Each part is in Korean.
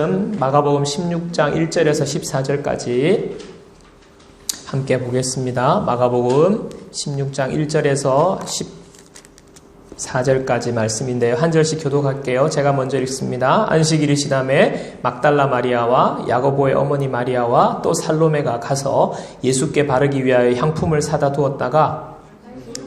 마가복음 16장 1절에서 14절까지 함께 보겠습니다. 마가복음 16장 1절에서 14절까지 말씀인데요. 한 절씩 교독할게요. 제가 먼저 읽습니다. 안식일이시다매 막달라 마리아와 야고보의 어머니 마리아와 또 살로메가 가서 예수께 바르기 위하여 향품을 사다 두었다가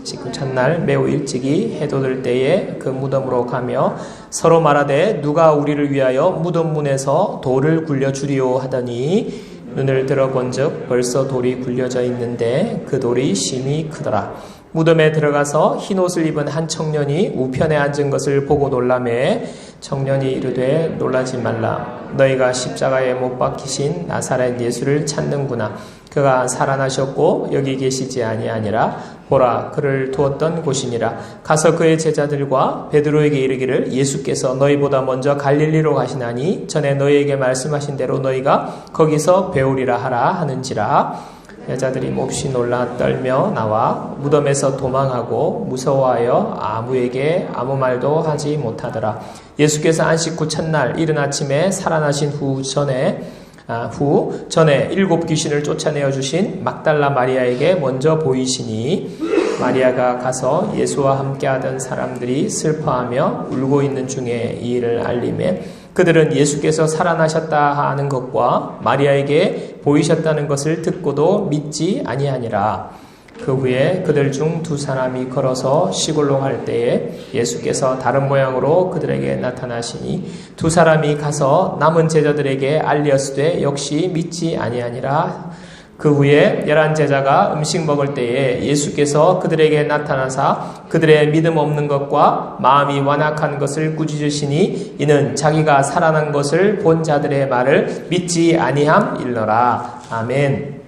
식 첫날 매우 일찍이 해 돋을 때에 그 무덤으로 가며 서로 말하되 누가 우리를 위하여 무덤 문에서 돌을 굴려주리오 하더니 눈을 들어본즉 벌써 돌이 굴려져 있는데 그 돌이 심히 크더라. 무덤에 들어가서 흰옷을 입은 한 청년이 우편에 앉은 것을 보고 놀라매 청년이 이르되 놀라지 말라. 너희가 십자가에 못 박히신 나사렛 예수를 찾는구나. 그가 살아나셨고 여기 계시지 아니하니라. 보라, 그를 두었던 곳이니라. 가서 그의 제자들과 베드로에게 이르기를 예수께서 너희보다 먼저 갈릴리로 가시나니 전에 너희에게 말씀하신 대로 너희가 거기서 배우리라 하라 하는지라. 여자들이 몹시 놀라 떨며 나와 무덤에서 도망하고 무서워하여 아무에게 아무 말도 하지 못하더라. 예수께서 안식 후 첫날 이른 아침에 살아나신 후 전에 7 귀신을 쫓아내어 주신 막달라 마리아에게 먼저 보이시니 마리아가 가서 예수와 함께하던 사람들이 슬퍼하며 울고 있는 중에 이 일을 알리매 그들은 예수께서 살아나셨다 하는 것과 마리아에게 보이셨다는 것을 듣고도 믿지 아니하니라. 그 후에 그들 중 2사람이 걸어서 시골로 갈 때에 예수께서 다른 모양으로 그들에게 나타나시니 2사람이 가서 남은 제자들에게 알렸으되 역시 믿지 아니하니라. 그 후에 11제자가 음식 먹을 때에 예수께서 그들에게 나타나사 그들의 믿음 없는 것과 마음이 완악한 것을 꾸짖으시니 이는 자기가 살아난 것을 본 자들의 말을 믿지 아니함 일러라. 아멘.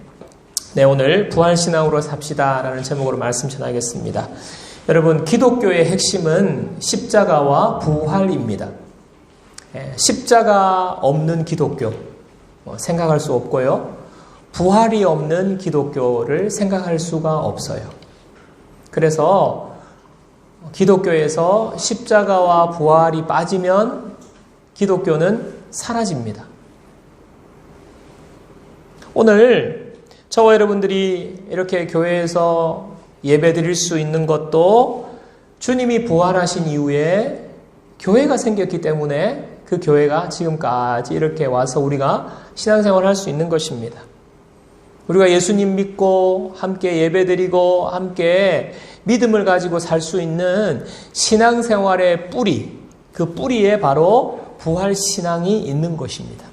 네, 오늘 부활신앙으로 삽시다 라는 제목으로 말씀 전하겠습니다. 여러분, 기독교의 핵심은 십자가와 부활입니다. 십자가 없는 기독교 생각할 수 없고요. 부활이 없는 기독교를 생각할 수가 없어요. 그래서 기독교에서 십자가와 부활이 빠지면 기독교는 사라집니다. 오늘 저와 여러분들이 이렇게 교회에서 예배 드릴 수 있는 것도 주님이 부활하신 이후에 교회가 생겼기 때문에 그 교회가 지금까지 이렇게 와서 우리가 신앙생활을 할 수 있는 것입니다. 우리가 예수님 믿고 함께 예배드리고 함께 믿음을 가지고 살 수 있는 신앙생활의 뿌리, 그 뿌리에 바로 부활신앙이 있는 것입니다.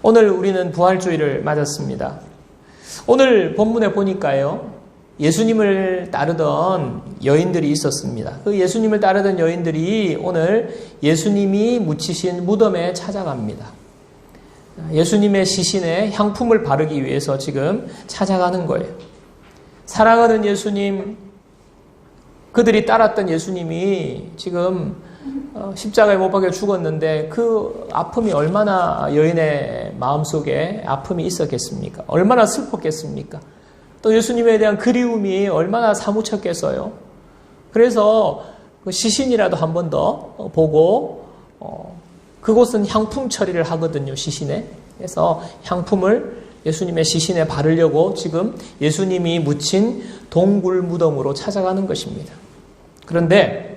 오늘 우리는 부활주일을 맞았습니다. 오늘 본문에 보니까요, 예수님을 따르던 여인들이 있었습니다. 그 예수님을 따르던 여인들이 오늘 예수님이 묻히신 무덤에 찾아갑니다. 예수님의 시신에 향품을 바르기 위해서 지금 찾아가는 거예요. 사랑하는 예수님, 그들이 따랐던 예수님이 지금 십자가에 못 박혀 죽었는데 그 아픔이 얼마나 여인의 마음속에 아픔이 있었겠습니까? 얼마나 슬펐겠습니까? 또 예수님에 대한 그리움이 얼마나 사무쳤겠어요? 그래서 그 시신이라도 한 번 더 보고 그곳은 향품 처리를 하거든요, 시신에. 그래서 향품을 예수님의 시신에 바르려고 지금 예수님이 묻힌 동굴 무덤으로 찾아가는 것입니다. 그런데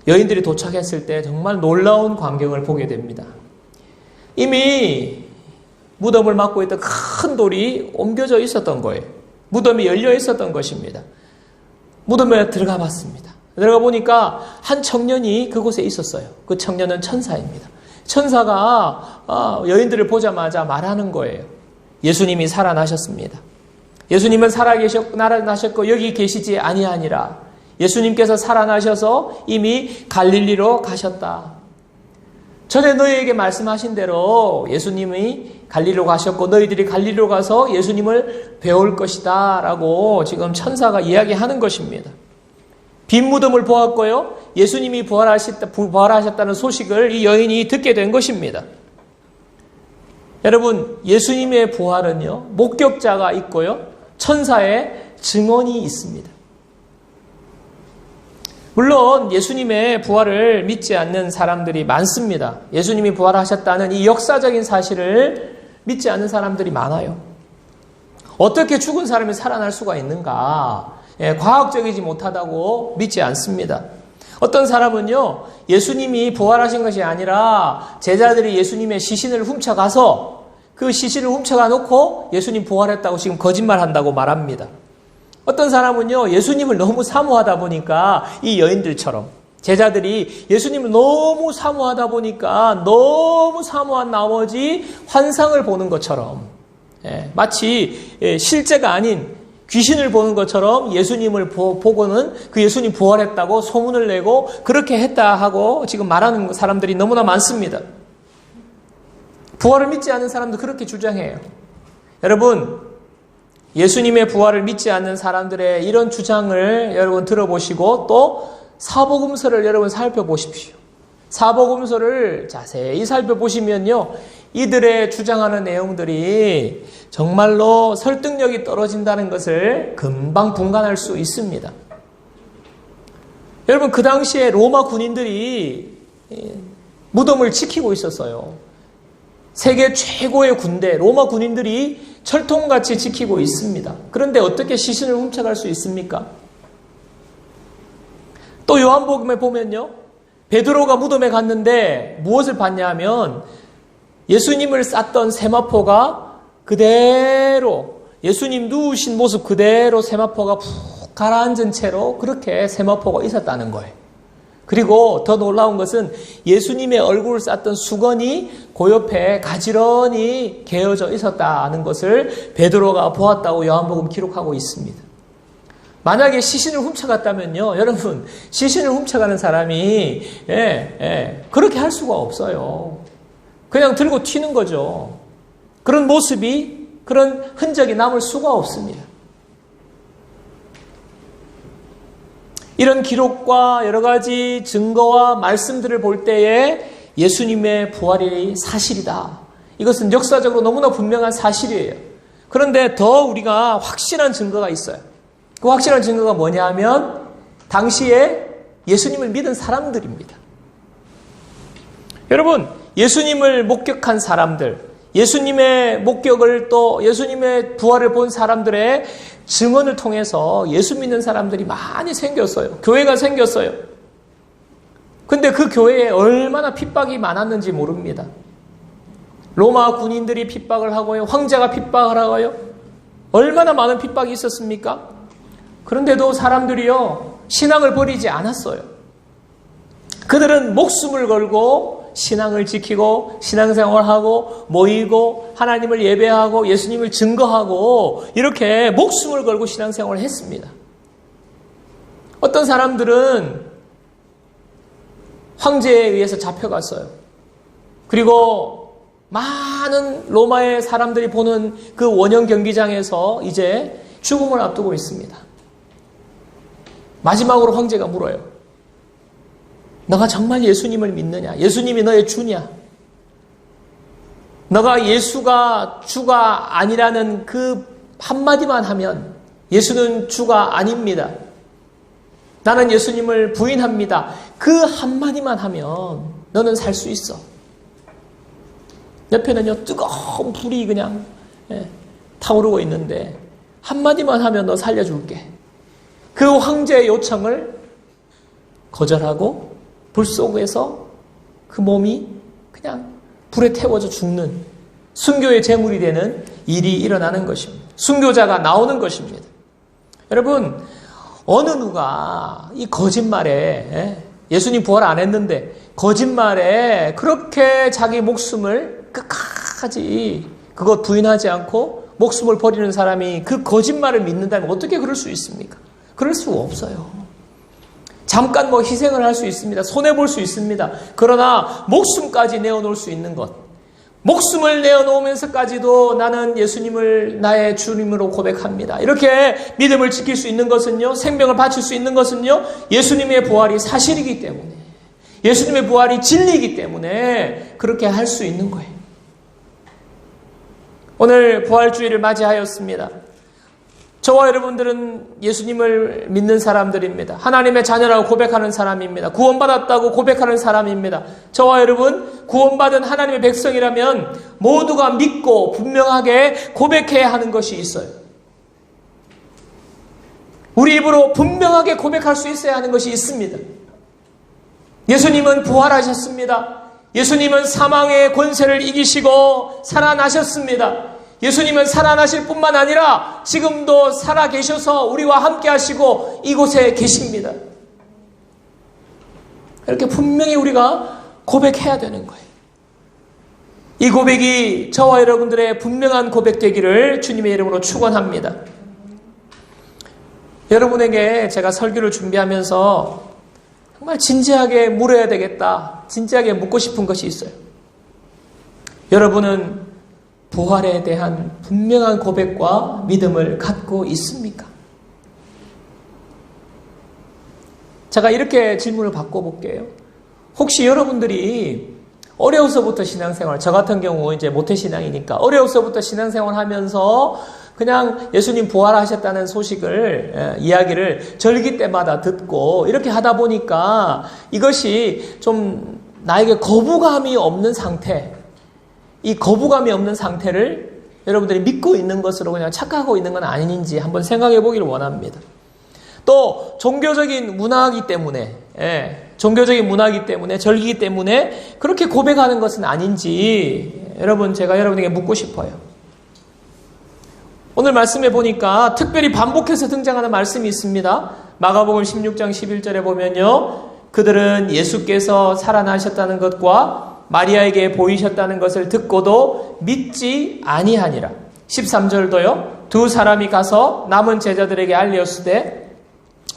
여인들이 도착했을 때 정말 놀라운 광경을 보게 됩니다. 이미 무덤을 막고 있던 큰 돌이 옮겨져 있었던 거예요. 무덤이 열려 있었던 것입니다. 무덤에 들어가 봤습니다. 들어가 보니까 한 청년이 그곳에 있었어요. 그 청년은 천사입니다. 천사가 여인들을 보자마자 말하는 거예요. 예수님이 살아나셨습니다. 예수님은 살아나셨고 여기 계시지 아니하니라. 예수님께서 살아나셔서 이미 갈릴리로 가셨다. 전에 너희에게 말씀하신 대로 예수님이 갈릴리로 가셨고 너희들이 갈릴리로 가서 예수님을 배울 것이다 라고 지금 천사가 이야기하는 것입니다. 빈 무덤을 보았고요. 예수님이 부활하셨다는 소식을 이 여인이 듣게 된 것입니다. 여러분, 예수님의 부활은요, 목격자가 있고요, 천사의 증언이 있습니다. 물론 예수님의 부활을 믿지 않는 사람들이 많습니다. 예수님이 부활하셨다는 이 역사적인 사실을 믿지 않는 사람들이 많아요. 어떻게 죽은 사람이 살아날 수가 있는가? 과학적이지 못하다고 믿지 않습니다. 어떤 사람은요, 예수님이 부활하신 것이 아니라 제자들이 예수님의 시신을 훔쳐가서 그 시신을 훔쳐가 놓고 예수님 부활했다고 지금 거짓말한다고 말합니다. 어떤 사람은요, 예수님을 너무 사모하다 보니까 이 여인들처럼 제자들이 예수님을 너무 사모하다 보니까 너무 사모한 나머지 환상을 보는 것처럼 마치 실제가 아닌 귀신을 보는 것처럼 예수님을 보고는 그 예수님 부활했다고 소문을 내고 그렇게 했다 하고 지금 말하는 사람들이 너무나 많습니다. 부활을 믿지 않는 사람도 그렇게 주장해요. 여러분, 예수님의 부활을 믿지 않는 사람들의 이런 주장을 여러분 들어보시고 또 사복음서를 여러분 살펴보십시오. 사복음서를 자세히 살펴보시면요, 이들의 주장하는 내용들이 정말로 설득력이 떨어진다는 것을 금방 분간할 수 있습니다. 여러분, 그 당시에 로마 군인들이 무덤을 지키고 있었어요. 세계 최고의 군대, 로마 군인들이 철통같이 지키고 있습니다. 그런데 어떻게 시신을 훔쳐갈 수 있습니까? 또 요한복음에 보면요, 베드로가 무덤에 갔는데 무엇을 봤냐 하면 예수님을 쌌던 세마포가 그대로, 예수님 누우신 모습 그대로 세마포가 푹 가라앉은 채로 그렇게 세마포가 있었다는 거예요. 그리고 더 놀라운 것은 예수님의 얼굴을 쌌던 수건이 그 옆에 가지런히 개어져 있었다는 것을 베드로가 보았다고 요한복음 기록하고 있습니다. 만약에 시신을 훔쳐갔다면요, 여러분, 시신을 훔쳐가는 사람이 그렇게 할 수가 없어요. 그냥 들고 튀는 거죠. 그런 모습이, 그런 흔적이 남을 수가 없습니다. 이런 기록과 여러 가지 증거와 말씀들을 볼 때에 예수님의 부활이 사실이다. 이것은 역사적으로 너무나 분명한 사실이에요. 그런데 더 우리가 확실한 증거가 있어요. 그 확실한 증거가 뭐냐 하면 당시에 예수님을 믿은 사람들입니다. 여러분, 예수님을 목격한 사람들, 예수님의 목격을 또 예수님의 부활을 본 사람들의 증언을 통해서 예수 믿는 사람들이 많이 생겼어요. 교회가 생겼어요. 근데 그 교회에 얼마나 핍박이 많았는지 모릅니다. 로마 군인들이 핍박을 하고요. 황제가 핍박을 하고요. 얼마나 많은 핍박이 있었습니까? 그런데도 사람들이요, 신앙을 버리지 않았어요. 그들은 목숨을 걸고 신앙을 지키고 신앙생활하고 모이고 하나님을 예배하고 예수님을 증거하고 이렇게 목숨을 걸고 신앙생활을 했습니다. 어떤 사람들은 황제에 의해서 잡혀갔어요. 그리고 많은 로마의 사람들이 보는 그 원형 경기장에서 이제 죽음을 앞두고 있습니다. 마지막으로 황제가 물어요. 너가 정말 예수님을 믿느냐? 예수님이 너의 주냐? 너가 예수가 주가 아니라는 그 한마디만 하면 예수는 주가 아닙니다. 나는 예수님을 부인합니다. 그 한마디만 하면 너는 살 수 있어. 옆에는요, 뜨거운 불이 그냥 타오르고 있는데 한마디만 하면 너 살려줄게. 그 황제의 요청을 거절하고 불 속에서 그 몸이 그냥 불에 태워져 죽는 순교의 제물이 되는 일이 일어나는 것입니다. 순교자가 나오는 것입니다. 여러분, 어느 누가 이 거짓말에 예수님 부활 안 했는데 거짓말에 그렇게 자기 목숨을 끝까지 그것 부인하지 않고 목숨을 버리는 사람이 그 거짓말을 믿는다면 어떻게 그럴 수 있습니까? 그럴 수가 없어요. 잠깐 희생을 할 수 있습니다. 손해볼 수 있습니다. 그러나 목숨까지 내어놓을 수 있는 것, 목숨을 내어놓으면서까지도 나는 예수님을 나의 주님으로 고백합니다. 이렇게 믿음을 지킬 수 있는 것은요, 생명을 바칠 수 있는 것은요, 예수님의 부활이 사실이기 때문에, 예수님의 부활이 진리이기 때문에 그렇게 할 수 있는 거예요. 오늘 부활주의를 맞이하였습니다. 저와 여러분들은 예수님을 믿는 사람들입니다. 하나님의 자녀라고 고백하는 사람입니다. 구원받았다고 고백하는 사람입니다. 저와 여러분, 구원받은 하나님의 백성이라면 모두가 믿고 분명하게 고백해야 하는 것이 있어요. 우리 입으로 분명하게 고백할 수 있어야 하는 것이 있습니다. 예수님은 부활하셨습니다. 예수님은 사망의 권세를 이기시고 살아나셨습니다. 예수님은 살아나실 뿐만 아니라 지금도 살아계셔서 우리와 함께 하시고 이곳에 계십니다. 이렇게 분명히 우리가 고백해야 되는 거예요. 이 고백이 저와 여러분들의 분명한 고백 되기를 주님의 이름으로 축원합니다. 여러분에게 제가 설교를 준비하면서 정말 진지하게 물어야 되겠다, 진지하게 묻고 싶은 것이 있어요. 여러분은 부활에 대한 분명한 고백과 믿음을 갖고 있습니까? 제가 이렇게 질문을 바꿔볼게요. 혹시 여러분들이 어려서부터 신앙생활, 저 같은 경우 이제 모태신앙이니까 어려서부터 신앙생활 하면서 그냥 예수님 부활하셨다는 소식을, 이야기를 절기 때마다 듣고 이렇게 하다 보니까 이것이 좀 나에게 거부감이 없는 상태, 이 거부감이 없는 상태를 여러분들이 믿고 있는 것으로 그냥 착각하고 있는 건 아닌지 한번 생각해 보기를 원합니다. 또 종교적인 문화이기 때문에, 종교적인 문화이기 때문에, 절기이기 때문에 그렇게 고백하는 것은 아닌지 제가 여러분에게 묻고 싶어요. 오늘 말씀해 보니까 특별히 반복해서 등장하는 말씀이 있습니다. 마가복음 16장 11절에 보면요, 그들은 예수께서 살아나셨다는 것과 마리아에게 보이셨다는 것을 듣고도 믿지 아니하니라. 13절도요. 두 사람이 가서 남은 제자들에게 알렸으되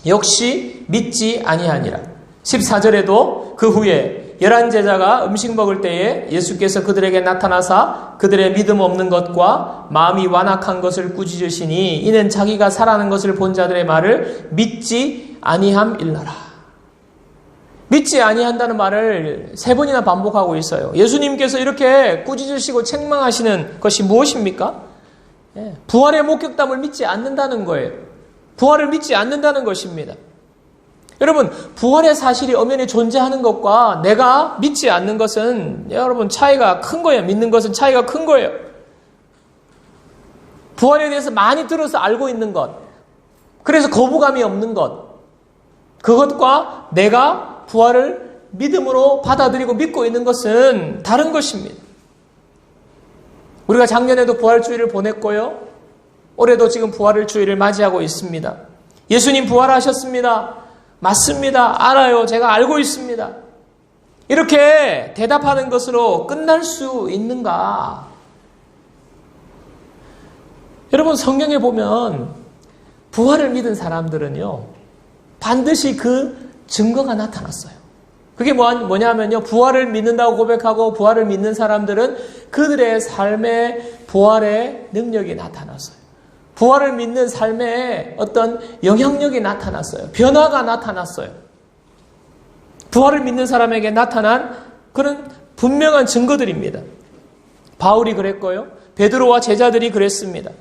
역시 믿지 아니하니라. 14절에도 그 후에 11제자가 음식 먹을 때에 예수께서 그들에게 나타나사 그들의 믿음 없는 것과 마음이 완악한 것을 꾸짖으시니 이는 자기가 살아난 것을 본 자들의 말을 믿지 아니함일러라. 믿지 아니한다는 말을 3번이나 반복하고 있어요. 예수님께서 이렇게 꾸짖으시고 책망하시는 것이 무엇입니까? 부활의 목격담을 믿지 않는다는 거예요. 부활을 믿지 않는다는 것입니다. 여러분, 부활의 사실이 엄연히 존재하는 것과 내가 믿지 않는 것은 여러분 차이가 큰 거예요. 믿는 것은 차이가 큰 거예요. 부활에 대해서 많이 들어서 알고 있는 것, 그래서 거부감이 없는 것, 그것과 내가 부활을 믿음으로 받아들이고 믿고 있는 것은 다른 것입니다. 우리가 작년에도 부활주의를 보냈고요. 올해도 지금 부활주의를 맞이하고 있습니다. 예수님 부활하셨습니다. 맞습니다. 알아요. 제가 알고 있습니다. 이렇게 대답하는 것으로 끝날 수 있는가? 여러분, 성경에 보면 부활을 믿은 사람들은요, 반드시 그 증거가 나타났어요. 그게 뭐냐면요, 부활을 믿는다고 고백하고 부활을 믿는 사람들은 그들의 삶의 부활의 능력이 나타났어요. 부활을 믿는 삶에 어떤 영향력이 나타났어요. 변화가 나타났어요. 부활을 믿는 사람에게 나타난 그런 분명한 증거들입니다. 바울이 그랬고요. 베드로와 제자들이 그랬습니다.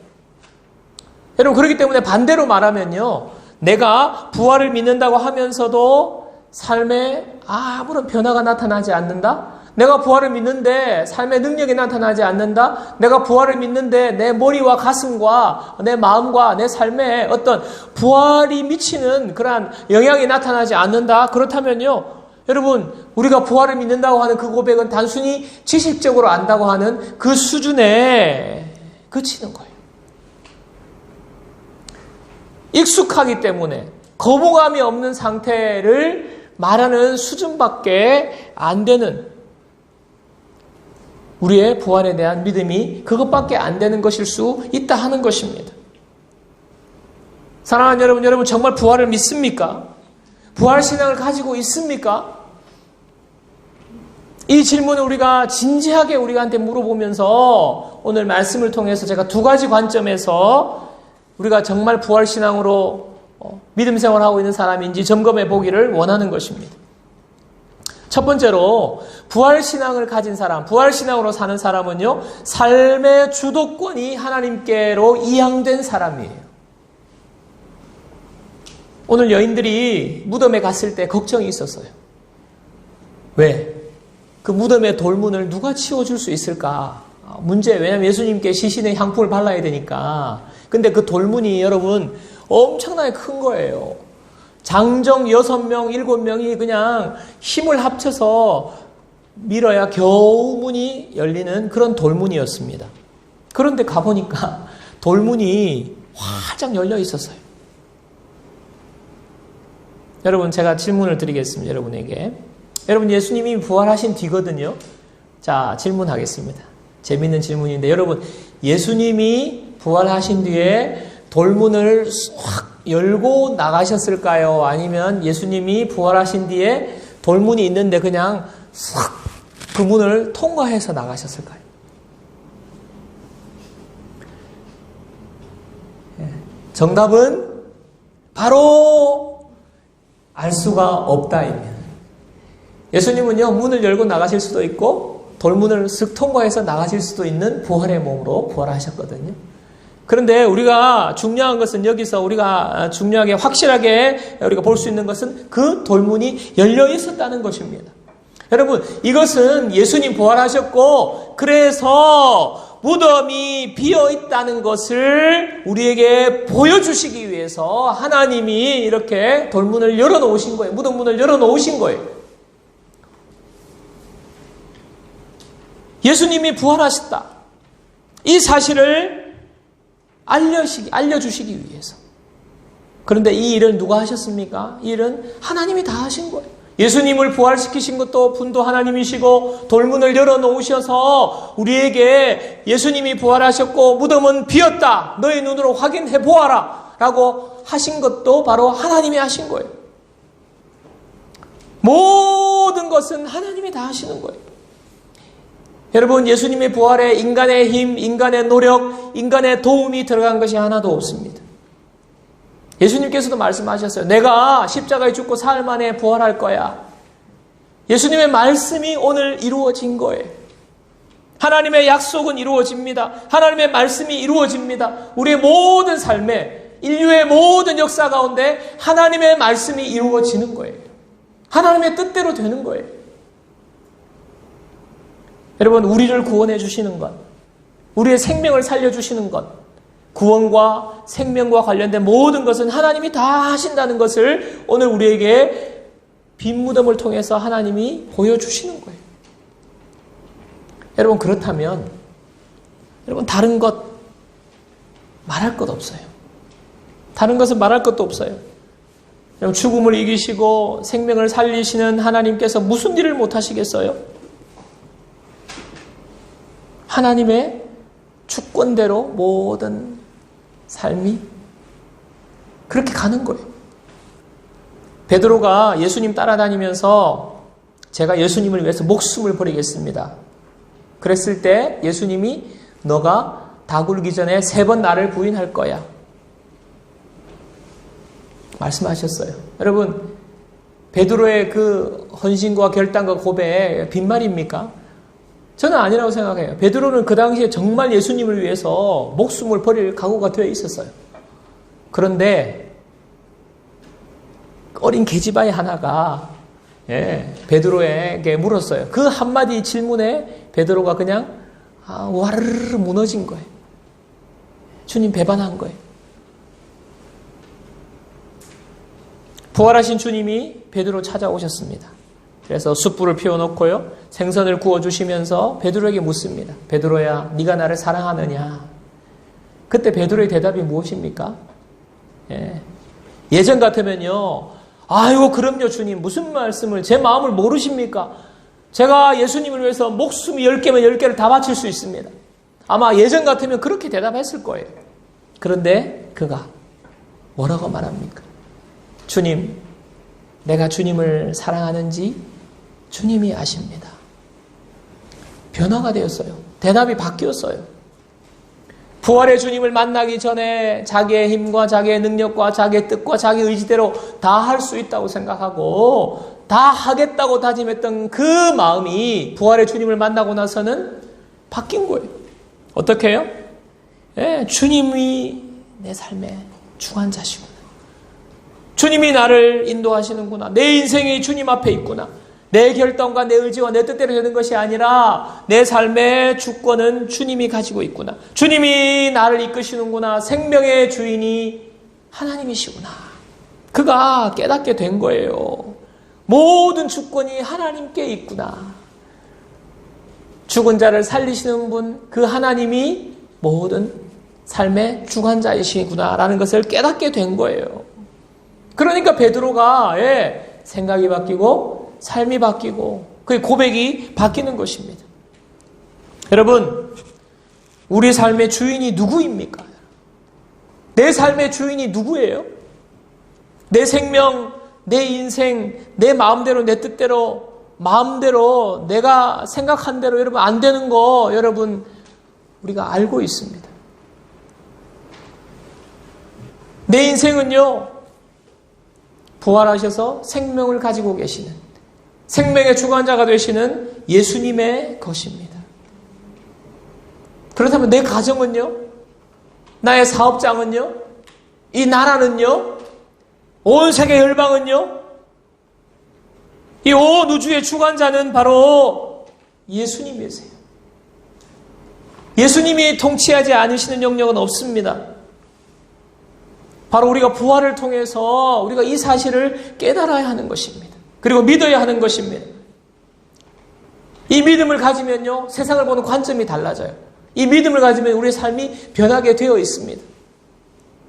여러분, 그렇기 때문에 반대로 말하면요, 내가 부활을 믿는다고 하면서도 삶에 아무런 변화가 나타나지 않는다? 내가 부활을 믿는데 삶의 능력이 나타나지 않는다? 내가 부활을 믿는데 내 머리와 가슴과 내 마음과 내 삶에 어떤 부활이 미치는 그러한 영향이 나타나지 않는다? 그렇다면요, 여러분, 우리가 부활을 믿는다고 하는 그 고백은 단순히 지식적으로 안다고 하는 그 수준에 그치는 거예요. 익숙하기 때문에 거부감이 없는 상태를 말하는 수준밖에 안 되는, 우리의 부활에 대한 믿음이 그것밖에 안 되는 것일 수 있다 하는 것입니다. 사랑하는 여러분 정말 부활을 믿습니까? 부활신앙을 가지고 있습니까? 이 질문을 우리가 진지하게 우리한테 물어보면서 오늘 말씀을 통해서 제가 2가지 관점에서 우리가 정말 부활신앙으로 믿음 생활하고 있는 사람인지 점검해 보기를 원하는 것입니다. 첫 번째로 부활신앙을 가진 사람, 부활신앙으로 사는 사람은요, 삶의 주도권이 하나님께로 이양된 사람이에요. 오늘 여인들이 무덤에 갔을 때 걱정이 있었어요. 왜? 그 무덤의 돌문을 누가 치워줄 수 있을까? 왜냐면 예수님께 시신의 향품을 발라야 되니까. 근데 그 돌문이 여러분 엄청나게 큰 거예요. 장정 6명, 7명이 그냥 힘을 합쳐서 밀어야 겨우 문이 열리는 그런 돌문이었습니다. 그런데 가보니까 돌문이 활짝 열려 있었어요. 여러분, 제가 질문을 드리겠습니다. 여러분에게. 여러분, 예수님이 부활하신 뒤거든요. 자, 질문하겠습니다. 재밌는 질문인데, 여러분, 예수님이 부활하신 뒤에 돌문을 확 열고 나가셨을까요? 아니면 예수님이 부활하신 뒤에 돌문이 있는데 그냥 싹 그 문을 통과해서 나가셨을까요? 정답은 바로 알 수가 없다입니다. 예수님은요, 문을 열고 나가실 수도 있고 돌문을 쓱 통과해서 나가실 수도 있는 부활의 몸으로 부활하셨거든요. 그런데 우리가 중요한 것은 여기서 우리가 중요하게 확실하게 우리가 볼 수 있는 것은 그 돌문이 열려 있었다는 것입니다. 여러분, 이것은 예수님 부활하셨고 그래서 무덤이 비어 있다는 것을 우리에게 보여주시기 위해서 하나님이 이렇게 돌문을 열어놓으신 거예요. 무덤 문을 열어놓으신 거예요. 예수님이 부활하셨다. 이 사실을 알려주시기 위해서. 그런데 이 일을 누가 하셨습니까? 이 일은 하나님이 다 하신 거예요. 예수님을 부활시키신 것도 분도 하나님이시고 돌문을 열어놓으셔서 우리에게 예수님이 부활하셨고 무덤은 비었다. 너희 눈으로 확인해 보아라. 라고 하신 것도 바로 하나님이 하신 거예요. 모든 것은 하나님이 다 하시는 거예요. 여러분, 예수님의 부활에 인간의 힘, 인간의 노력, 인간의 도움이 들어간 것이 하나도 없습니다. 예수님께서도 말씀하셨어요. 내가 십자가에 죽고 사흘 만에 부활할 거야. 예수님의 말씀이 오늘 이루어진 거예요. 하나님의 약속은 이루어집니다. 하나님의 말씀이 이루어집니다. 우리의 모든 삶에, 인류의 모든 역사 가운데 하나님의 말씀이 이루어지는 거예요. 하나님의 뜻대로 되는 거예요. 여러분, 우리를 구원해 주시는 것, 우리의 생명을 살려주시는 것, 구원과 생명과 관련된 모든 것은 하나님이 다 하신다는 것을 오늘 우리에게 빈 무덤을 통해서 하나님이 보여주시는 거예요. 여러분, 그렇다면 여러분, 다른 것 말할 것 없어요. 다른 것은 말할 것도 없어요. 여러분, 죽음을 이기시고 생명을 살리시는 하나님께서 무슨 일을 못 하시겠어요? 하나님의 주권대로 모든 삶이 그렇게 가는 거예요. 베드로가 예수님 따라다니면서 제가 예수님을 위해서 목숨을 버리겠습니다. 그랬을 때 예수님이 너가 다 굴기 전에 3번 나를 부인할 거야. 말씀하셨어요. 여러분, 베드로의 그 헌신과 결단과 고백 빈말입니까? 저는 아니라고 생각해요. 베드로는 그 당시에 정말 예수님을 위해서 목숨을 버릴 각오가 되어 있었어요. 그런데 어린 계집아이 하나가 베드로에게 물었어요. 그 한마디 질문에 베드로가 그냥 와르르 무너진 거예요. 주님 배반한 거예요. 부활하신 주님이 베드로 찾아오셨습니다. 그래서 숯불을 피워놓고요, 생선을 구워주시면서 베드로에게 묻습니다. 베드로야, 네가 나를 사랑하느냐? 그때 베드로의 대답이 무엇입니까? 예전 같으면요, 아이고 그럼요 주님, 무슨 말씀을, 제 마음을 모르십니까? 제가 예수님을 위해서 목숨이 10개면 10개를 다 바칠 수 있습니다. 아마 예전 같으면 그렇게 대답했을 거예요. 그런데 그가 뭐라고 말합니까? 주님, 내가 주님을 사랑하는지 주님이 아십니다. 변화가 되었어요. 대답이 바뀌었어요. 부활의 주님을 만나기 전에 자기의 힘과 자기의 능력과 자기의 뜻과 자기의 의지대로 다 할 수 있다고 생각하고 다 하겠다고 다짐했던 그 마음이 부활의 주님을 만나고 나서는 바뀐 거예요. 어떻게 해요? 주님이 내 삶의 주관자시구나. 주님이 나를 인도하시는구나. 내 인생이 주님 앞에 있구나. 내 결단과 내 의지와 내 뜻대로 되는 것이 아니라 내 삶의 주권은 주님이 가지고 있구나. 주님이 나를 이끄시는구나. 생명의 주인이 하나님이시구나. 그가 깨닫게 된 거예요. 모든 주권이 하나님께 있구나. 죽은 자를 살리시는 분, 그 하나님이 모든 삶의 주관자이시구나 라는 것을 깨닫게 된 거예요. 그러니까 베드로가 생각이 바뀌고 삶이 바뀌고 그 고백이 바뀌는 것입니다. 여러분, 우리 삶의 주인이 누구입니까? 내 삶의 주인이 누구예요? 내 생명, 내 인생, 내 마음대로, 내 뜻대로, 마음대로, 내가 생각한 대로 여러분 안 되는 거 여러분 우리가 알고 있습니다. 내 인생은요, 부활하셔서 생명을 가지고 계시는, 생명의 주관자가 되시는 예수님의 것입니다. 그렇다면 내 가정은요, 나의 사업장은요, 이 나라는요, 온 세계 열방은요, 이 온 우주의 주관자는 바로 예수님이세요. 예수님이 통치하지 않으시는 영역은 없습니다. 바로 우리가 부활을 통해서 우리가 이 사실을 깨달아야 하는 것입니다. 그리고 믿어야 하는 것입니다. 이 믿음을 가지면요, 세상을 보는 관점이 달라져요. 이 믿음을 가지면 우리의 삶이 변하게 되어 있습니다.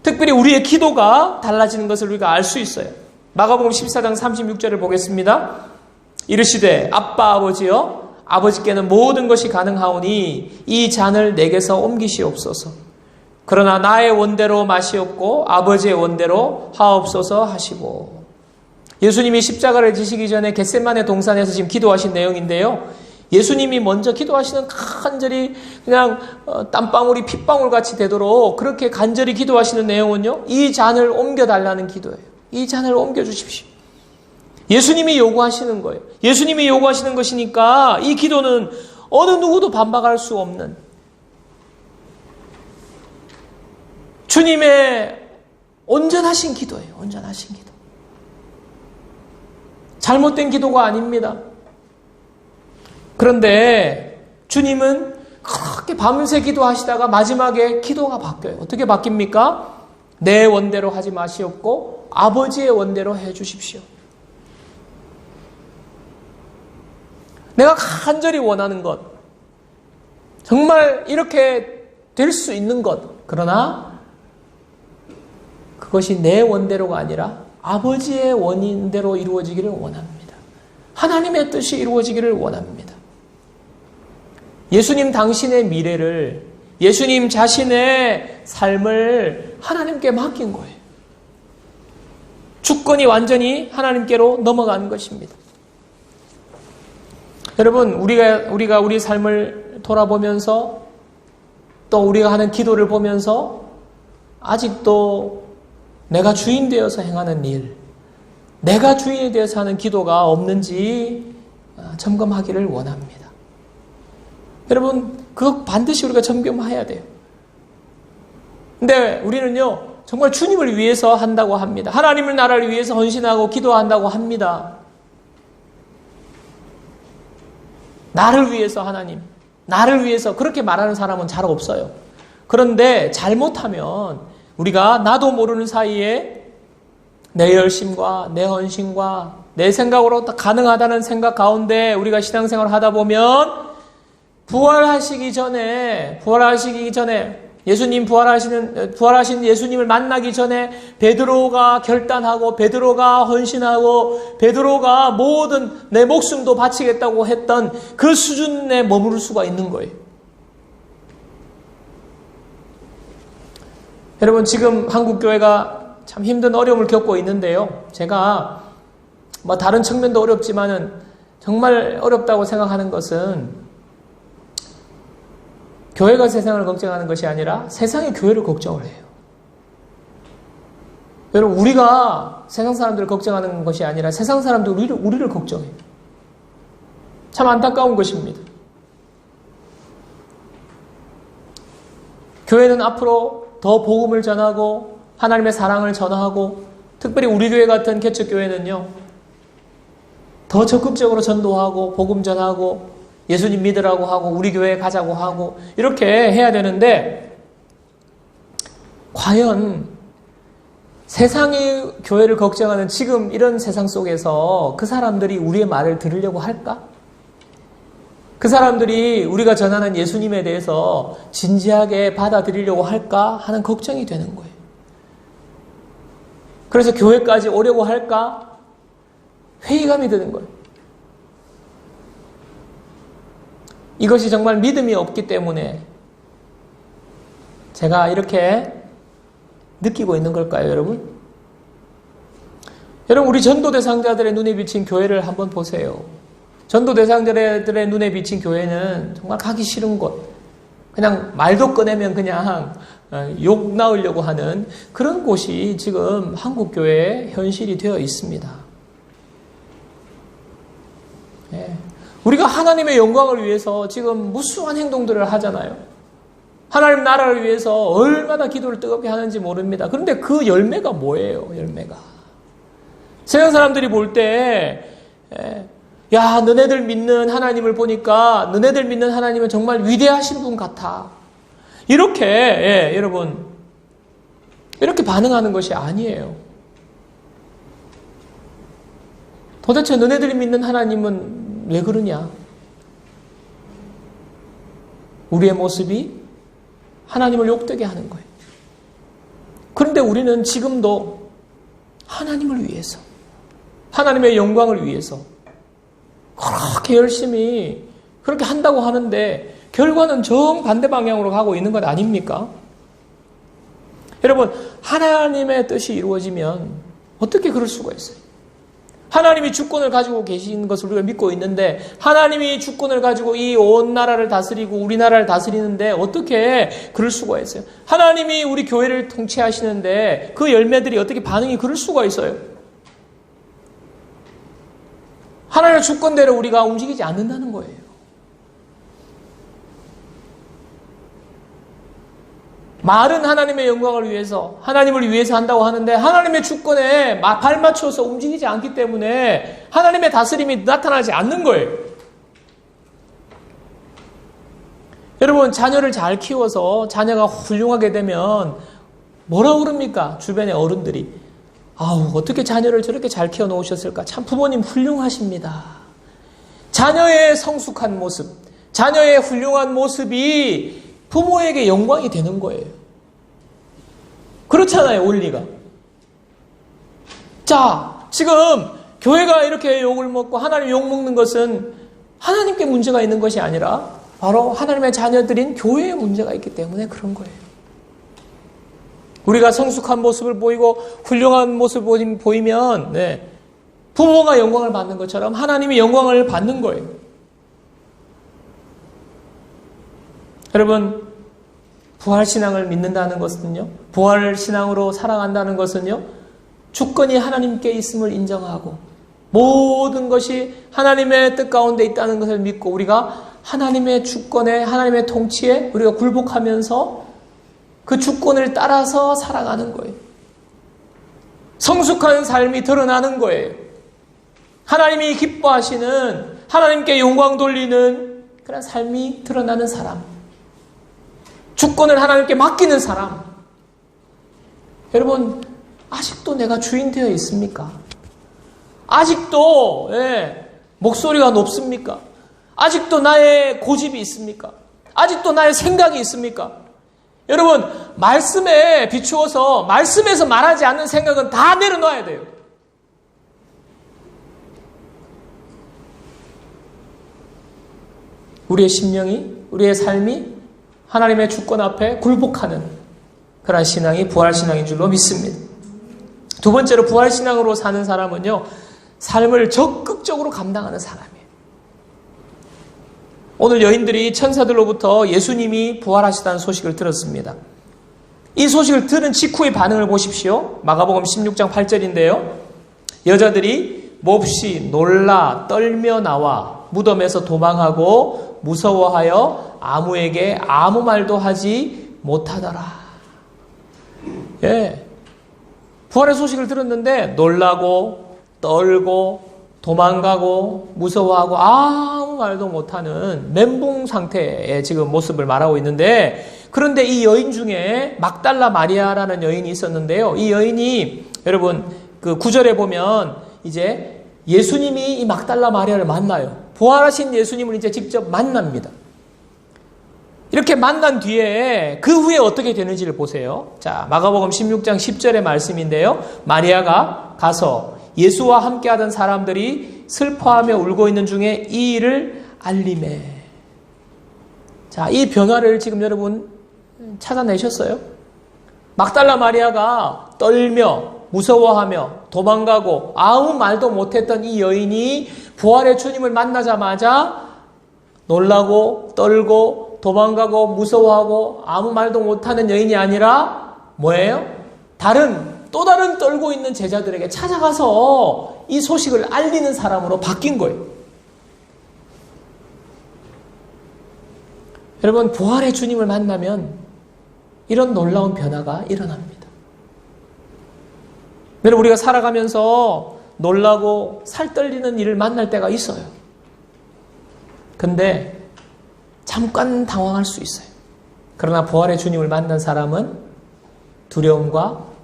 특별히 우리의 기도가 달라지는 것을 우리가 알 수 있어요. 마가복음 14장 36절을 보겠습니다. 이르시되 아빠 아버지여, 아버지께는 모든 것이 가능하오니 이 잔을 내게서 옮기시옵소서. 그러나 나의 원대로 마시옵고 아버지의 원대로 하옵소서 하시고. 예수님이 십자가를 지시기 전에 겟세마네 동산에서 지금 기도하신 내용인데요. 예수님이 먼저 기도하시는 간절히 그냥 땀방울이 핏방울 같이 되도록 그렇게 간절히 기도하시는 내용은요, 이 잔을 옮겨달라는 기도예요. 이 잔을 옮겨주십시오. 예수님이 요구하시는 거예요. 예수님이 요구하시는 것이니까 이 기도는 어느 누구도 반박할 수 없는 주님의 온전하신 기도예요. 온전하신 기도. 잘못된 기도가 아닙니다. 그런데 주님은 그렇게 밤새 기도하시다가 마지막에 기도가 바뀌어요. 어떻게 바뀝니까? 내 원대로 하지 마시옵고 아버지의 원대로 해 주십시오. 내가 간절히 원하는 것, 정말 이렇게 될 수 있는 것, 그러나 그것이 내 원대로가 아니라 아버지의 원인대로 이루어지기를 원합니다. 하나님의 뜻이 이루어지기를 원합니다. 예수님 당신의 미래를, 예수님 자신의 삶을 하나님께 맡긴 거예요. 주권이 완전히 하나님께로 넘어가는 것입니다. 여러분, 우리가 우리 삶을 돌아보면서 또 우리가 하는 기도를 보면서 아직도 내가 주인 되어서 행하는 일, 내가 주인이 되어서 하는 기도가 없는지 점검하기를 원합니다. 여러분, 그거 반드시 우리가 점검해야 돼요. 근데 우리는요, 정말 주님을 위해서 한다고 합니다. 하나님의 나라를 위해서 헌신하고 기도한다고 합니다. 나를 위해서 하나님, 나를 위해서 그렇게 말하는 사람은 잘 없어요. 그런데 잘못하면 우리가 나도 모르는 사이에 내 열심과 내 헌신과 내 생각으로 가능하다는 생각 가운데 우리가 신앙생활을 하다 보면 부활하시기 전에 예수님 부활하신 예수님을 만나기 전에 베드로가 결단하고 베드로가 헌신하고 베드로가 모든 내 목숨도 바치겠다고 했던 그 수준에 머무를 수가 있는 거예요. 여러분, 지금 한국교회가 참 힘든 어려움을 겪고 있는데요. 제가 다른 측면도 어렵지만은 정말 어렵다고 생각하는 것은 교회가 세상을 걱정하는 것이 아니라 세상이 교회를 걱정을 해요. 여러분, 우리가 세상 사람들을 걱정하는 것이 아니라 세상 사람들이 우리를 걱정해요. 참 안타까운 것입니다. 교회는 앞으로 더 복음을 전하고 하나님의 사랑을 전하고 특별히 우리 교회 같은 개척교회는요, 더 적극적으로 전도하고 복음 전하고 예수님 믿으라고 하고 우리 교회에 가자고 하고 이렇게 해야 되는데, 과연 세상이 교회를 걱정하는 지금 이런 세상 속에서 그 사람들이 우리의 말을 들으려고 할까? 그 사람들이 우리가 전하는 예수님에 대해서 진지하게 받아들이려고 할까 하는 걱정이 되는 거예요. 그래서 교회까지 오려고 할까? 회의감이 드는 거예요. 이것이 정말 믿음이 없기 때문에 제가 이렇게 느끼고 있는 걸까요, 여러분? 여러분, 우리 전도 대상자들의 눈에 비친 교회를 한번 보세요. 전도 대상자들의 눈에 비친 교회는 정말 가기 싫은 곳, 그냥 말도 꺼내면 그냥 욕 나오려고 하는 그런 곳이 지금 한국 교회의 현실이 되어 있습니다. 예. 우리가 하나님의 영광을 위해서 지금 무수한 행동들을 하잖아요. 하나님 나라를 위해서 얼마나 기도를 뜨겁게 하는지 모릅니다. 그런데 그 열매가 뭐예요? 열매가. 세상 사람들이 볼 때, 야, 너네들 믿는 하나님을 보니까 너네들 믿는 하나님은 정말 위대하신 분 같아. 이렇게, 여러분, 이렇게 반응하는 것이 아니에요. 도대체 너네들이 믿는 하나님은 왜 그러냐? 우리의 모습이 하나님을 욕되게 하는 거예요. 그런데 우리는 지금도 하나님을 위해서, 하나님의 영광을 위해서 그렇게 열심히 그렇게 한다고 하는데 결과는 정반대 방향으로 가고 있는 것 아닙니까? 여러분, 하나님의 뜻이 이루어지면 어떻게 그럴 수가 있어요? 하나님이 주권을 가지고 계신 것을 우리가 믿고 있는데, 하나님이 주권을 가지고 이 온 나라를 다스리고 우리나라를 다스리는데 어떻게 그럴 수가 있어요? 하나님이 우리 교회를 통치하시는데 그 열매들이 어떻게 반응이 그럴 수가 있어요? 하나님의 주권대로 우리가 움직이지 않는다는 거예요. 말은 하나님의 영광을 위해서, 하나님을 위해서 한다고 하는데 하나님의 주권에 발맞춰서 움직이지 않기 때문에 하나님의 다스림이 나타나지 않는 거예요. 여러분, 자녀를 잘 키워서 자녀가 훌륭하게 되면 뭐라고 그럽니까? 주변의 어른들이. 아우, 어떻게 자녀를 저렇게 잘 키워놓으셨을까? 참 부모님 훌륭하십니다. 자녀의 성숙한 모습, 자녀의 훌륭한 모습이 부모에게 영광이 되는 거예요. 그렇잖아요, 원리가. 자, 지금 교회가 이렇게 욕을 먹고 하나님 욕 먹는 것은 하나님께 문제가 있는 것이 아니라 바로 하나님의 자녀들인 교회에 문제가 있기 때문에 그런 거예요. 우리가 성숙한 모습을 보이고 훌륭한 모습을 보이면 부모가 영광을 받는 것처럼 하나님이 영광을 받는 거예요. 여러분, 부활신앙을 믿는다는 것은요, 부활신앙으로 살아간다는 것은요, 주권이 하나님께 있음을 인정하고 모든 것이 하나님의 뜻 가운데 있다는 것을 믿고 우리가 하나님의 주권에, 하나님의 통치에 우리가 굴복하면서 그 주권을 따라서 살아가는 거예요. 성숙한 삶이 드러나는 거예요. 하나님이 기뻐하시는, 하나님께 영광 돌리는 그런 삶이 드러나는 사람, 주권을 하나님께 맡기는 사람. 여러분, 아직도 내가 주인 되어 있습니까? 아직도 목소리가 높습니까? 아직도 나의 고집이 있습니까? 아직도 나의 생각이 있습니까? 여러분, 말씀에 비추어서 말씀에서 말하지 않는 생각은 다 내려놔야 돼요. 우리의 심령이, 우리의 삶이 하나님의 주권 앞에 굴복하는 그런 신앙이 부활신앙인 줄로 믿습니다. 두 번째로 부활신앙으로 사는 사람은요, 삶을 적극적으로 감당하는 사람이에요. 오늘 여인들이 천사들로부터 예수님이 부활하시다는 소식을 들었습니다. 이 소식을 들은 직후의 반응을 보십시오. 마가복음 16장 8절인데요. 여자들이 몹시 놀라 떨며 나와 무덤에서 도망하고 무서워하여 아무에게 아무 말도 하지 못하더라. 부활의 소식을 들었는데 놀라고 떨고 도망가고 무서워하고 아무 말도 못하는 멘붕 상태의 지금 모습을 말하고 있는데, 그런데 이 여인 중에 막달라 마리아라는 여인이 있었는데요. 이 여인이 여러분 그 9절에 보면 이제 예수님이 이 막달라 마리아를 만나요. 부활하신 예수님을 이제 직접 만납니다. 이렇게 만난 뒤에 그 후에 어떻게 되는지를 보세요. 자, 마가복음 16장 10절의 말씀인데요. 마리아가 가서 예수와 함께하던 사람들이 슬퍼하며 울고 있는 중에 이 일을 알리매. 자, 이 변화를 지금 여러분 찾아내셨어요? 막달라 마리아가 떨며 무서워하며 도망가고 아무 말도 못했던 이 여인이 부활의 주님을 만나자마자 놀라고 떨고 도망가고 무서워하고 아무 말도 못하는 여인이 아니라 뭐예요? 또 다른 떨고 있는 제자들에게 찾아가서 이 소식을 알리는 사람으로 바뀐 거예요. 여러분, 부활의 주님을 만나면 이런 놀라운 변화가 일어납니다. 여러분, 우리가 살아가면서 놀라고 살떨리는 일을 만날 때가 있어요. 근데 잠깐 당황할 수 있어요. 그러나 부활의 주님을 만난 사람은 두려움과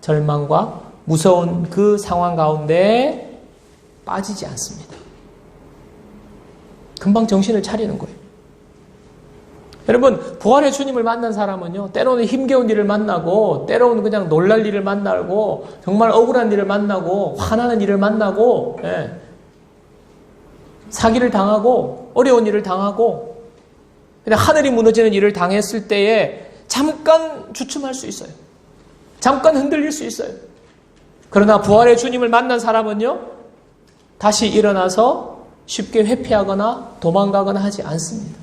절망과 무서운 그 상황 가운데 빠지지 않습니다. 금방 정신을 차리는 거예요. 여러분, 부활의 주님을 만난 사람은요, 때로는 힘겨운 일을 만나고, 때로는 그냥 놀랄 일을 만나고, 정말 억울한 일을 만나고, 화나는 일을 만나고, 사기를 당하고, 어려운 일을 당하고, 그냥 하늘이 무너지는 일을 당했을 때에 잠깐 주춤할 수 있어요. 잠깐 흔들릴 수 있어요. 그러나 부활의 주님을 만난 사람은요, 다시 일어나서 쉽게 회피하거나 도망가거나 하지 않습니다.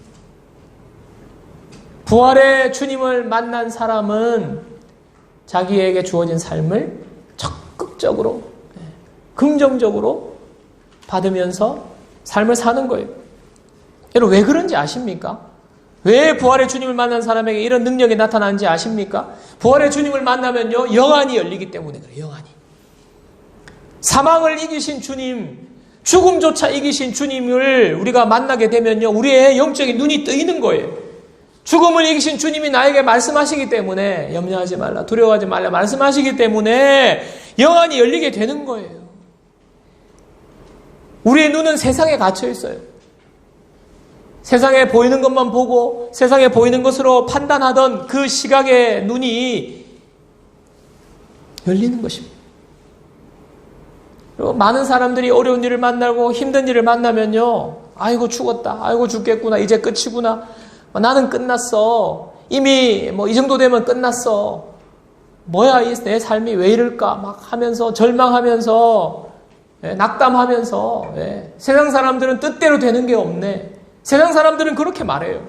부활의 주님을 만난 사람은 자기에게 주어진 삶을 적극적으로, 긍정적으로 받으면서 삶을 사는 거예요. 여러분, 왜 그런지 아십니까? 왜 부활의 주님을 만난 사람에게 이런 능력이 나타나는지 아십니까? 부활의 주님을 만나면요, 영안이 열리기 때문에 그래요. 영안이. 사망을 이기신 주님, 죽음조차 이기신 주님을 우리가 만나게 되면요, 우리의 영적인 눈이 뜨이는 거예요. 죽음을 이기신 주님이 나에게 말씀하시기 때문에 염려하지 말라, 두려워하지 말라 말씀하시기 때문에 영안이 열리게 되는 거예요. 우리의 눈은 세상에 갇혀 있어요. 세상에 보이는 것만 보고 세상에 보이는 것으로 판단하던 그 시각의 눈이 열리는 것입니다. 그리고 많은 사람들이 어려운 일을 만나고 힘든 일을 만나면요, 아이고 죽었다, 아이고 죽겠구나, 이제 끝이구나, 나는 끝났어, 이미 이 정도 되면 끝났어, 뭐야 내 삶이 왜 이럴까 막 하면서 절망하면서 낙담하면서 세상 사람들은 뜻대로 되는 게 없네. 세상 사람들은 그렇게 말해요.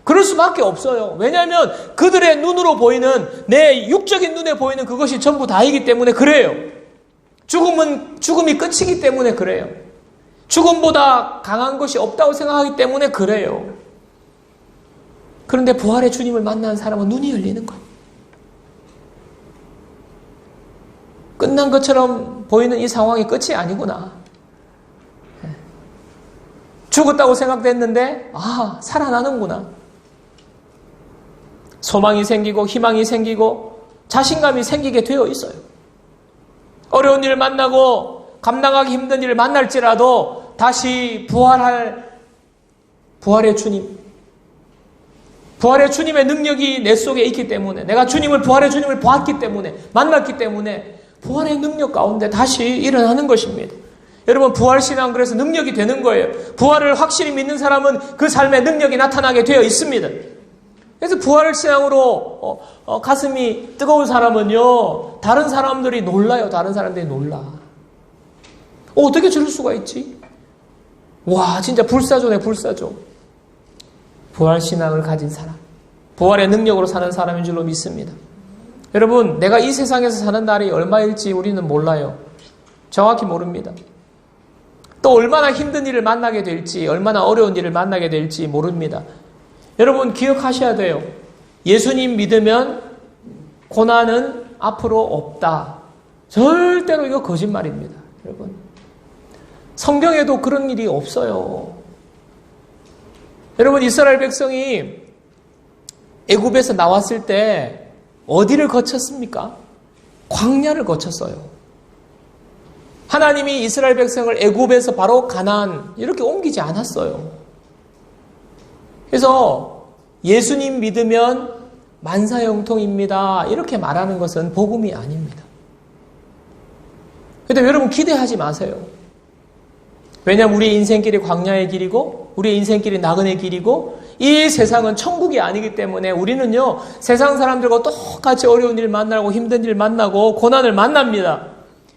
그럴 수밖에 없어요. 왜냐하면 그들의 눈으로 보이는, 내 육적인 눈에 보이는 그것이 전부 다이기 때문에 그래요. 죽음이 끝이기 때문에 그래요. 죽음보다 강한 것이 없다고 생각하기 때문에 그래요. 그런데 부활의 주님을 만난 사람은 눈이 열리는 거예요. 끝난 것처럼 보이는 이 상황이 끝이 아니구나. 죽었다고 생각됐는데 살아나는구나. 소망이 생기고 희망이 생기고 자신감이 생기게 되어 있어요. 어려운 일을 만나고 감당하기 힘든 일을 만날지라도 다시 부활할 부활의 주님, 부활의 주님의 능력이 내 속에 있기 때문에, 내가 부활의 주님을 보았기 때문에, 만났기 때문에 부활의 능력 가운데 다시 일어나는 것입니다. 여러분, 부활신앙은 그래서 능력이 되는 거예요. 부활을 확실히 믿는 사람은 그 삶에 능력이 나타나게 되어 있습니다. 그래서 부활신앙으로 가슴이 뜨거운 사람은요, 다른 사람들이 놀라요. 다른 사람들이 놀라. 어떻게 저럴 수가 있지? 와, 진짜 불사조네, 불사조. 부활신앙을 가진 사람, 부활의 능력으로 사는 사람인 줄로 믿습니다. 여러분, 내가 이 세상에서 사는 날이 얼마일지 우리는 몰라요. 정확히 모릅니다. 또 얼마나 힘든 일을 만나게 될지, 얼마나 어려운 일을 만나게 될지 모릅니다. 여러분, 기억하셔야 돼요. 예수님 믿으면 고난은 앞으로 없다. 절대로 이거 거짓말입니다. 여러분, 성경에도 그런 일이 없어요. 여러분, 이스라엘 백성이 애굽에서 나왔을 때 어디를 거쳤습니까? 광야를 거쳤어요. 하나님이 이스라엘 백성을 애굽에서 바로 가나안 이렇게 옮기지 않았어요. 그래서 예수님 믿으면 만사형통입니다. 이렇게 말하는 것은 복음이 아닙니다. 그런데 여러분 기대하지 마세요. 왜냐하면 우리 인생길이 광야의 길이고 우리 인생길이 나그네 길이고 이 세상은 천국이 아니기 때문에 우리는요 세상 사람들과 똑같이 어려운 일 만나고 힘든 일 만나고 고난을 만납니다.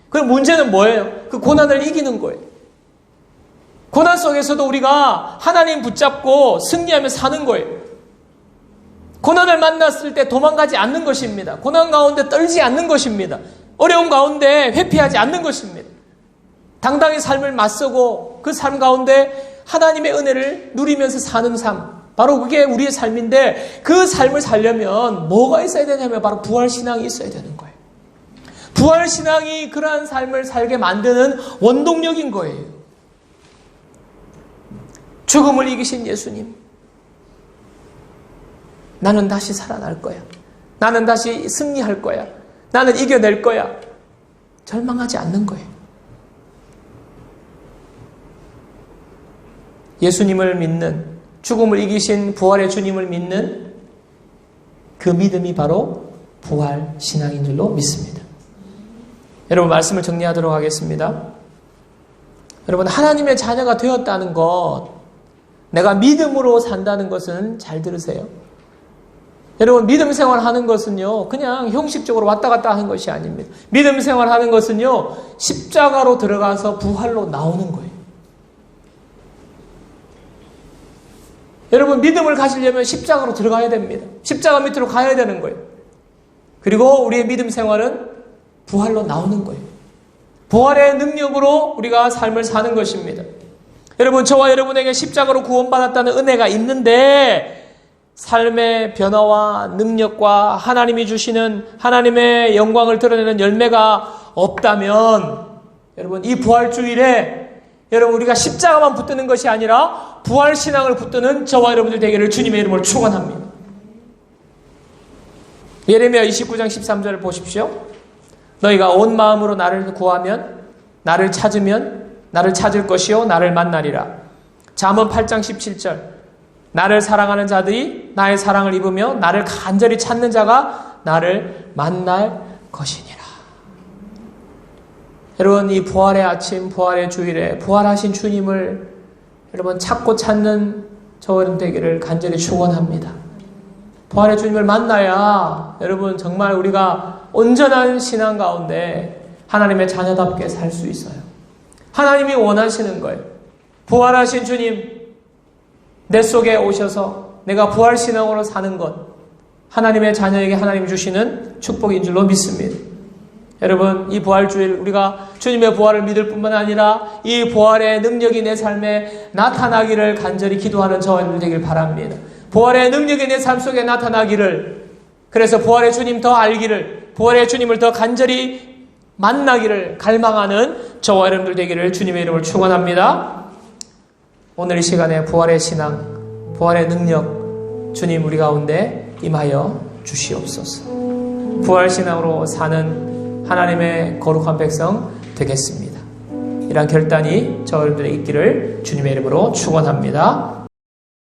그럼 문제는 뭐예요? 그 고난을 이기는 거예요. 고난 속에서도 우리가 하나님 붙잡고 승리하며 사는 거예요. 고난을 만났을 때 도망가지 않는 것입니다. 고난 가운데 떨지 않는 것입니다. 어려움 가운데 회피하지 않는 것입니다. 당당히 삶을 맞서고 그 삶 가운데 하나님의 은혜를 누리면서 사는 삶, 바로 그게 우리의 삶인데 그 삶을 살려면 뭐가 있어야 되냐면 바로 부활신앙이 있어야 되는 거예요. 부활신앙이 그러한 삶을 살게 만드는 원동력인 거예요. 죽음을 이기신 예수님, 나는 다시 살아날 거야. 나는 다시 승리할 거야. 나는 이겨낼 거야. 절망하지 않는 거예요. 예수님을 믿는, 죽음을 이기신 부활의 주님을 믿는 그 믿음이 바로 부활신앙인 줄로 믿습니다. 여러분, 말씀을 정리하도록 하겠습니다. 여러분, 하나님의 자녀가 되었다는 것, 내가 믿음으로 산다는 것은 잘 들으세요. 여러분, 믿음 생활하는 것은요 그냥 형식적으로 왔다 갔다 하는 것이 아닙니다. 믿음 생활하는 것은요 십자가로 들어가서 부활로 나오는 거예요. 여러분, 믿음을 가지려면 십자가로 들어가야 됩니다. 십자가 밑으로 가야 되는 거예요. 그리고 우리의 믿음 생활은 부활로 나오는 거예요. 부활의 능력으로 우리가 삶을 사는 것입니다. 여러분, 저와 여러분에게 십자가로 구원받았다는 은혜가 있는데 삶의 변화와 능력과 하나님이 주시는 하나님의 영광을 드러내는 열매가 없다면 여러분, 이 부활주일에 여러분 우리가 십자가만 붙드는 것이 아니라 부활신앙을 붙드는 저와 여러분들 되기를 주님의 이름으로 축원합니다. 예레미야 29장 13절을 보십시오. 너희가 온 마음으로 나를 구하면 나를 찾으면 나를 찾을 것이요 나를 만나리라. 잠언 8장 17절 나를 사랑하는 자들이 나의 사랑을 입으며 나를 간절히 찾는 자가 나를 만날 것이니라. 여러분, 이 부활의 아침, 부활의 주일에 부활하신 주님을 여러분 찾고 찾는 저와 여러분 되기를 간절히 축원합니다. 부활의 주님을 만나야 여러분 정말 우리가 온전한 신앙 가운데 하나님의 자녀답게 살 수 있어요. 하나님이 원하시는 거예요. 부활하신 주님 내 속에 오셔서 내가 부활신앙으로 사는 것, 하나님의 자녀에게 하나님이 주시는 축복인 줄로 믿습니다. 여러분, 이 부활주일 우리가 주님의 부활을 믿을 뿐만 아니라 이 부활의 능력이 내 삶에 나타나기를 간절히 기도하는 저와 여러분 되길 바랍니다. 부활의 능력이 내 삶 속에 나타나기를, 그래서 부활의 주님 더 알기를, 부활의 주님을 더 간절히 만나기를 갈망하는 저와 여러분들 되기를 주님의 이름으로 축원합니다. 오늘 이 시간에 부활의 신앙, 부활의 능력 주님 우리 가운데 임하여 주시옵소서. 부활신앙으로 사는 하나님의 거룩한 백성 되겠습니다. 이러한 결단이 저와 여러분들의 있기를 주님의 이름으로 축원합니다.